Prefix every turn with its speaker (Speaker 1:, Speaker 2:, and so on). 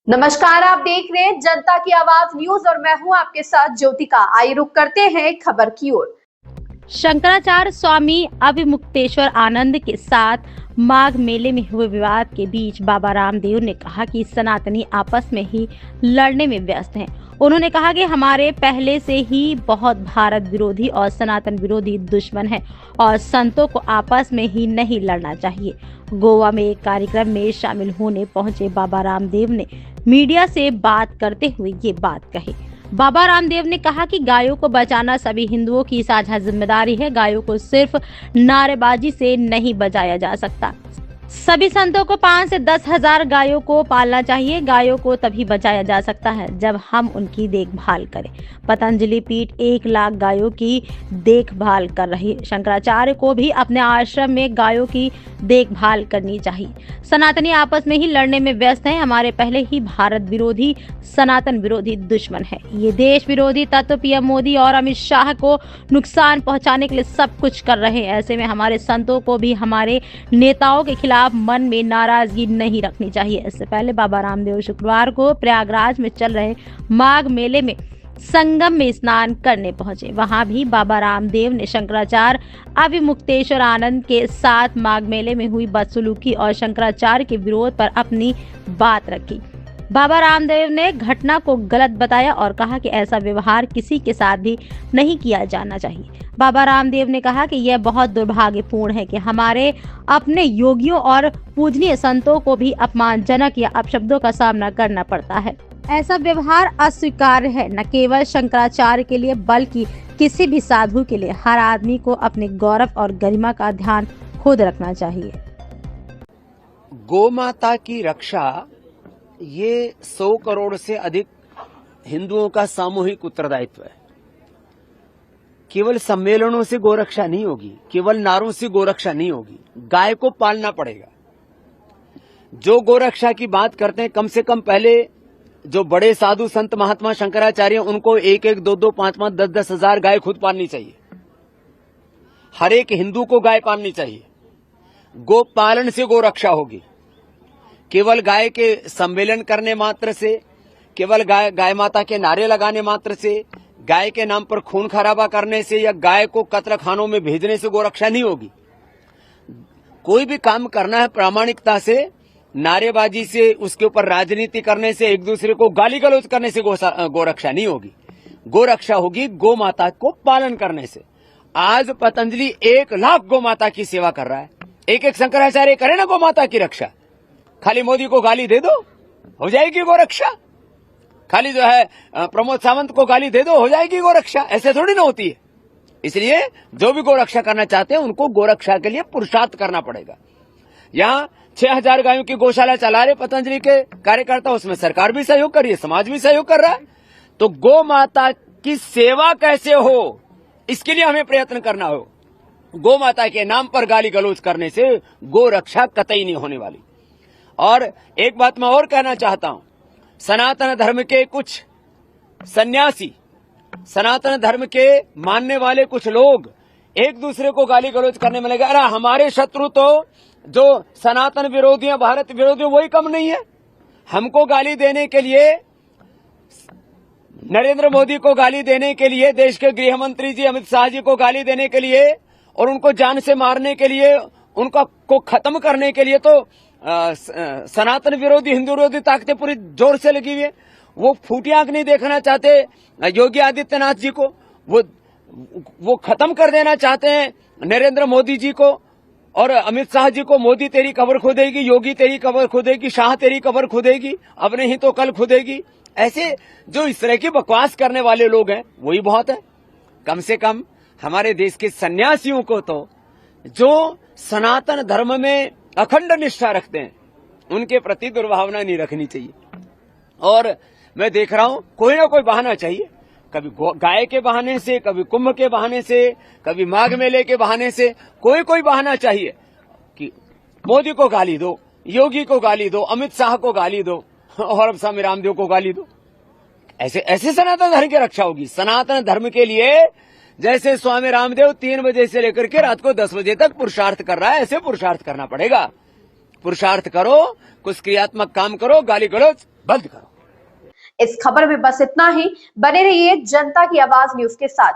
Speaker 1: नमस्कार, आप देख रहे हैं जनता की आवाज न्यूज और मैं हूं आपके साथ ज्योतिका। आइए रुक करते हैं खबर की ओर।
Speaker 2: शंकराचार्य स्वामी अभिमुक्तेश्वर आनंद के साथ माघ मेले में हुए विवाद के बीच बाबा रामदेव ने कहा कि सनातनी आपस में ही लड़ने में व्यस्त हैं। उन्होंने कहा कि हमारे पहले से ही बहुत भारत विरोधी और सनातन विरोधी दुश्मन हैं और संतों को आपस में ही नहीं लड़ना चाहिए। गोवा में एक कार्यक्रम में शामिल होने पहुंचे बाबा रामदेव ने मीडिया से बात करते हुए ये बात कही। बाबा रामदेव ने कहा कि गायों को बचाना सभी हिंदुओं की साझा जिम्मेदारी है। गायों को सिर्फ नारेबाजी से नहीं बचाया जा सकता। सभी संतों को 5 से 10 हजार गायों को पालना चाहिए। गायों को तभी बचाया जा सकता है जब हम उनकी देखभाल करें। पतंजलि पीठ 1 लाख गायों की देखभाल कर रही है। शंकराचार्य को भी अपने आश्रम में गायों की देखभाल करनी चाहिए। सनातनी आपस में ही लड़ने में व्यस्त हैं। हमारे पहले ही भारत विरोधी सनातन विरोधी दुश्मन है। ये देश विरोधी तत्व पीएम मोदी और अमित शाह को नुकसान पहुंचाने के लिए सब कुछ कर रहे हैं। ऐसे में हमारे संतों को भी हमारे नेताओं के खिलाफ मन में नाराजगी नहीं रखनी चाहिए। इससे पहले बाबा रामदेव शुक्रवार को प्रयागराज में चल रहे माघ मेले में संगम में स्नान करने पहुंचे। वहां भी बाबा रामदेव ने शंकराचार्य अभिमुक्तेश्वर आनंद के साथ माघ मेले में हुई बदसलूकी और शंकराचार्य के विरोध पर अपनी बात रखी। बाबा रामदेव ने घटना को गलत बताया और कहा कि ऐसा व्यवहार किसी के साथ भी नहीं किया जाना चाहिए। बाबा रामदेव ने कहा कि यह बहुत दुर्भाग्यपूर्ण है कि हमारे अपने योगियों और पूजनीय संतों को भी अपमानजनक या अपशब्दों का सामना करना पड़ता है। ऐसा व्यवहार अस्वीकार्य है, न केवल शंकराचार्य के लिए बल्कि किसी भी साधु के लिए। हर आदमी को अपने गौरव और गरिमा का ध्यान खुद रखना चाहिए।
Speaker 3: गौ माता की रक्षा ये 100 करोड़ से अधिक हिंदुओं का सामूहिक उत्तरदायित्व है। केवल सम्मेलनों से गोरक्षा नहीं होगी, केवल नारों से गोरक्षा नहीं होगी, गाय को पालना पड़ेगा। जो गोरक्षा की बात करते हैं, कम से कम पहले जो बड़े साधु संत महात्मा शंकराचार्य, उनको 1-1, 2-2, 5-5, 10-10 हजार गाय खुद पालनी चाहिए। हर एक हिंदू को गाय पालनी चाहिए। गो पालन से गोरक्षा होगी। केवल गाय के सम्मेलन करने मात्र से, केवल गाय माता के नारे लगाने मात्र से, गाय के नाम पर खून खराबा करने से या गाय को कत्ल खानों में भेजने से गोरक्षा नहीं होगी। कोई भी काम करना है प्रामाणिकता से, नारेबाजी से, उसके ऊपर राजनीति करने से, एक दूसरे को गाली गलौज करने से गोरक्षा नहीं होगी। गोरक्षा होगी गौ माता को पालन करने से। आज पतंजलि 1 लाख गौ माता की सेवा कर रहा है। एक शंकराचार्य करे ना गौ माता की रक्षा। खाली मोदी को गाली दे दो, हो जाएगी गोरक्षा। खाली जो है प्रमोद सावंत को गाली दे दो, हो जाएगी गोरक्षा। ऐसे थोड़ी ना होती है। इसलिए जो भी गोरक्षा करना चाहते हैं, उनको गोरक्षा के लिए पुरुषार्थ करना पड़ेगा। यहाँ 6000 गायों की गौशाला चला रहे पतंजलि के कार्यकर्ता, उसमें सरकार भी सहयोग कर रही है, समाज भी सहयोग कर रहा है। तो गौ माता की सेवा कैसे हो, इसके लिए हमें प्रयत्न करना हो। गौ माता के नाम पर गाली गलौज करने से गो रक्षा कतई नहीं होने वाली। और एक बात मैं और कहना चाहता हूं, सनातन धर्म के कुछ सन्यासी, सनातन धर्म के मानने वाले कुछ लोग एक दूसरे को गाली गलौज करने में लगे। अरे हमारे शत्रु तो जो सनातन विरोधी हैं, भारत विरोधी, वही कम नहीं है। हमको गाली देने के लिए, नरेंद्र मोदी को गाली देने के लिए, देश के गृह मंत्री जी अमित शाह जी को गाली देने के लिए और उनको जान से मारने के लिए, उनका को खत्म करने के लिए तो सनातन विरोधी, हिंदू विरोधी ताकतें पूरी जोर से लगी हुई है। वो फूटी आंख नहीं देखना चाहते योगी आदित्यनाथ जी को। वो खत्म कर देना चाहते हैं नरेंद्र मोदी जी को और अमित शाह जी को। मोदी तेरी कब्र खुदेगी, योगी तेरी कब्र खुदेगी, शाह तेरी कब्र खुदेगी, अब नहीं तो कल खुदेगी। ऐसे जो इस तरह की बकवास करने वाले लोग हैं, वही बहुत है। कम से कम हमारे देश के सन्यासियों को तो, जो सनातन धर्म में अखंड निष्ठा रखते हैं, उनके प्रति दुर्भावना नहीं रखनी चाहिए। और मैं देख रहा हूं कोई ना कोई बहाना चाहिए, कभी गाय के बहाने से, कभी कुंभ के बहाने से, कभी माघ मेले के बहाने से, कोई बहाना चाहिए कि मोदी को गाली दो, योगी को गाली दो, अमित शाह को गाली दो और अब स्वामी रामदेव को गाली दो। ऐसे सनातन धर्म की रक्षा होगी। सनातन धर्म के लिए जैसे स्वामी रामदेव 3 बजे से लेकर के रात को 10 बजे तक पुरुषार्थ कर रहा है, ऐसे पुरुषार्थ करना पड़ेगा। पुरुषार्थ करो, कुछ क्रियात्मक काम करो, गाली गलौज बंद करो।
Speaker 1: इस खबर में बस इतना ही। बने रहिए जनता की आवाज न्यूज के साथ।